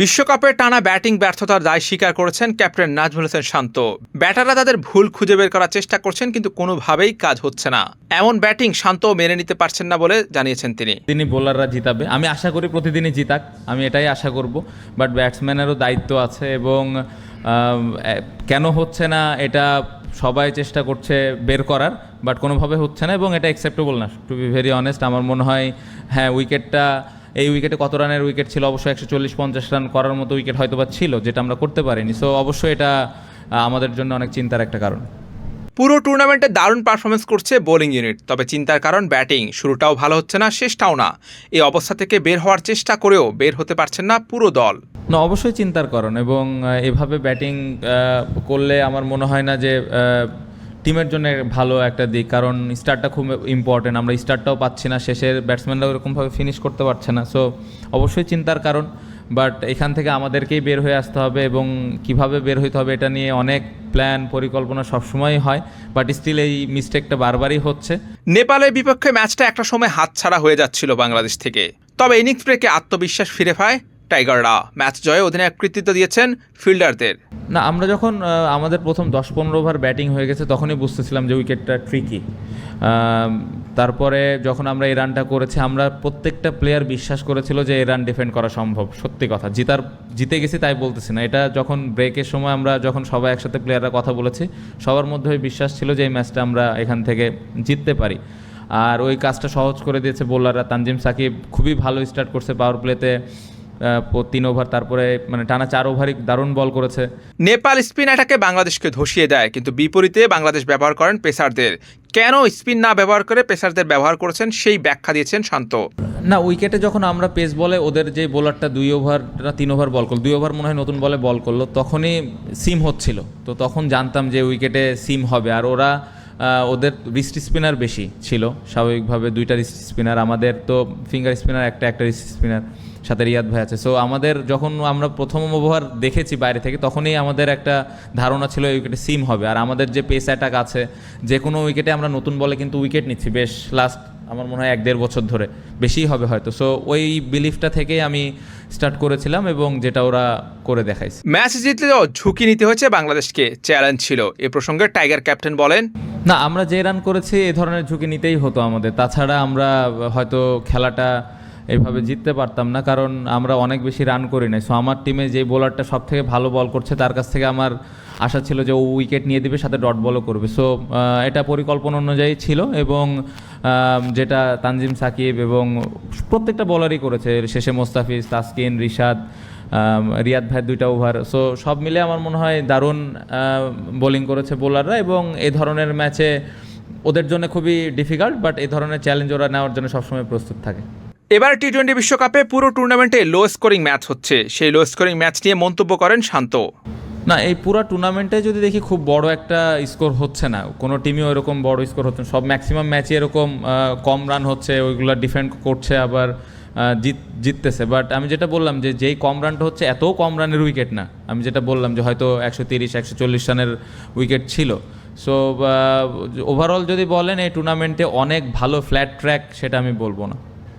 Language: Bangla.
বিশ্বকাপে টানা ব্যাটিং ব্যর্থতার দায় স্বীকার করেছেন ক্যাপ্টেন নাজমুল হোসেন শান্ত। ব্যাটাররা তাদের ভুল খুঁজে বের করার চেষ্টা করছেন, কিন্তু কোনোভাবেই কাজ হচ্ছে না। এমন ব্যাটিং শান্ত মেনে নিতে পারছেন না বলে জানিয়েছেন তিনি বোলাররা জিতাবে, আমি আশা করি প্রতিদিনই জিতাক, আমি এটাই আশা করব। বাট ব্যাটসম্যানেরও দায়িত্ব আছে এবং কেন হচ্ছে না এটা সবাই চেষ্টা করছে বের করার, বাট কোনোভাবে হচ্ছে না এবং এটা অ্যাকসেপ্টেবল না। টু বি ভেরি অনেস্ট, আমার মনে হয় হ্যাঁ এই উইকেটে কত রানের উইকেট ছিল, অবশ্যই 140-50 রান করার মতো উইকেট হয়তো বা ছিল, যেটা আমরা করতে পারিনি। সো অবশ্যই এটা আমাদের জন্য অনেক চিন্তার একটা কারণ। পুরো টুর্নামেন্টে দারুণ পারফরমেন্স করছে বোলিং ইউনিট, তবে চিন্তার কারণ ব্যাটিং। শুরুটাও ভালো হচ্ছে না, শেষটাও না। এই অবস্থা থেকে বের হওয়ার চেষ্টা করেও বের হতে পারছেন না পুরো দল। না, অবশ্যই চিন্তার কারণ এবং এভাবে ব্যাটিং করলে আমার মনে হয় না যে টিমের জন্য ভালো একটা দিক, কারণ স্টার্টটা খুব ইম্পর্টেন্ট। আমরা স্টার্টটাও পাচ্ছি না, শেষের ব্যাটসম্যানরাও এরকমভাবে ফিনিশ করতে পারছে না। সো অবশ্যই চিন্তার কারণ, বাট এখান থেকে আমাদেরকেই বের হয়ে আসতে হবে এবং কিভাবে বের হইতে হবে এটা নিয়ে অনেক প্ল্যান পরিকল্পনা সবসময়ই হয়, বাট স্টিল এই মিস্টেকটা বারবারই হচ্ছে। নেপালের বিপক্ষে ম্যাচটা একটা সময় হাতছাড়া হয়ে যাচ্ছিল বাংলাদেশ থেকে, তবে ইনিংস ব্রেকে আত্মবিশ্বাস ফিরে পায় টাইগাররা। ম্যাচ জয়ে অধিনায়ক কৃতিত্ব দিয়েছেন ফিল্ডারদের। না, আমরা যখন আমাদের প্রথম 10-15 ওভার ব্যাটিং হয়ে গেছে তখনই বুঝতেছিলাম যে উইকেটটা ট্রিকি। তারপরে যখন আমরা এই রানটা করেছি, আমরা প্রত্যেকটা প্লেয়ার বিশ্বাস করেছিল যে এই রান ডিফেন্ড করা সম্ভব। সত্যি কথা, জিতে গেছি তাই বলতেছি না, এটা যখন ব্রেকের সময় আমরা যখন সবাই একসাথে প্লেয়াররা কথা বলেছি, সবার মধ্যে বিশ্বাস ছিল যে এই ম্যাচটা আমরা এখান থেকে জিততে পারি। আর ওই কাজটা সহজ করে দিয়েছে বোলাররা। তানজিম সাকিব খুবই ভালো স্টার্ট করছে পাওয়ার প্লেতে, 3 ওভার, তারপরে মানে টানা 4 ওভারই দারুণ বল করেছে। নেপাল স্পিন অ্যাটাকে বাংলাদেশকে ধসিয়ে দেয়, কিন্তু বিপরীতে বাংলাদেশ ব্যবহার করেন পেসারদের। কেন স্পিন না ব্যবহার করে পেসারদের ব্যবহার করেছেন সেই ব্যাখ্যা দিয়েছেন শান্ত। না, উইকেটে যখন আমরা পেস বলে ওদের যে বোলারটা 2 ওভার না 3 ওভার বল করলো, 2 ওভার মনে হয় নতুন বলে বল করলো, তখনই সিম হচ্ছিল। তো তখন জানতাম যে উইকেটে সিম হবে। আর ওদের রিস্ট স্পিনার বেশি ছিল স্বাভাবিকভাবে, 2টা রিস্ট স্পিনার। আমাদের তো ফিঙ্গার স্পিনার একটা রিস্ট স্পিনার, সাথে রিয়াদ ভাই আছে। সো আমাদের যখন আমরা প্রথম ওভার দেখেছি বাইরে থেকে, তখনই আমাদের একটা ধারণা ছিল এই উইকেটে সিম হবে। আর আমাদের যে পেস অ্যাটাক আছে, যে কোনো উইকেটে আমরা নতুন বলে কিন্তু উইকেট নিচ্ছি বেশ লাস্ট আমার মনে হয় 1-1.5 বছর ধরে, বেশিই হবে হয়তো। সো ওই বিলিফটা থেকেই আমি স্টার্ট করেছিলাম এবং যেটা ওরা করে দেখাইছে। ম্যাচ জিতলেও ঝুঁকি নিতে হয়েছে বাংলাদেশকে, চ্যালেঞ্জ ছিল। এ প্রসঙ্গে টাইগার ক্যাপ্টেন বলেন, না, আমরা যে রান করেছি এ ধরনের ঝুঁকি নিতেই হতো আমাদের, তাছাড়া আমরা হয়তো খেলাটা এইভাবে জিততে পারতাম না, কারণ আমরা অনেক বেশি রান করি নাই। সো আমার টিমে যে বোলারটা সব থেকে ভালো বল করছে তার কাছ থেকে আমার আশা ছিল যে ও উইকেট নিয়ে দিবে, সাথে ডট বলও করবে। সো এটা পরিকল্পনা অনুযায়ী ছিল এবং যেটা তানজিম সাকিব এবং প্রত্যেকটা বলারই করেছে, শেষে মোস্তাফিজ, তাসকিন, রিশাদ, রিয়াদ ভাই 2টা ওভার। সো সব মিলে আমার মনে হয় দারুণ বোলিং করেছে বোলাররা এবং এই ধরনের ম্যাচে ওদের জন্য খুবই ডিফিকাল্ট, বাট এই ধরনের চ্যালেঞ্জ ওরা নেওয়ার জন্য সবসময় প্রস্তুত থাকে। এবার টি-20 বিশ্বকাপে পুরো টুর্নামেন্টে লো স্কোরিং ম্যাচ হচ্ছে। সেই লো স্কোরিং ম্যাচ নিয়ে মন্তব্য করেন শান্ত। না, এই পুরো টুর্নামেন্টে যদি দেখি খুব বড় একটা স্কোর হচ্ছে না, কোনো টিমই ওইরকম বড় স্কোর হচ্ছে না। সব ম্যাক্সিমাম ম্যাচে এরকম কম রান হচ্ছে, ওইগুলো ডিফেন্ড করছে, আবার জিততেছে। বাট আমি যেটা বললাম যে যেই কম রানটা হচ্ছে, এত কম রানের উইকেট না। আমি যেটা বললাম যে হয়তো 130-140 রানের উইকেট ছিল। সো ওভারঅল যদি বলেন এই টুর্নামেন্টে অনেক ভালো ফ্ল্যাট ট্র্যাক, সেটা আমি বলবো না।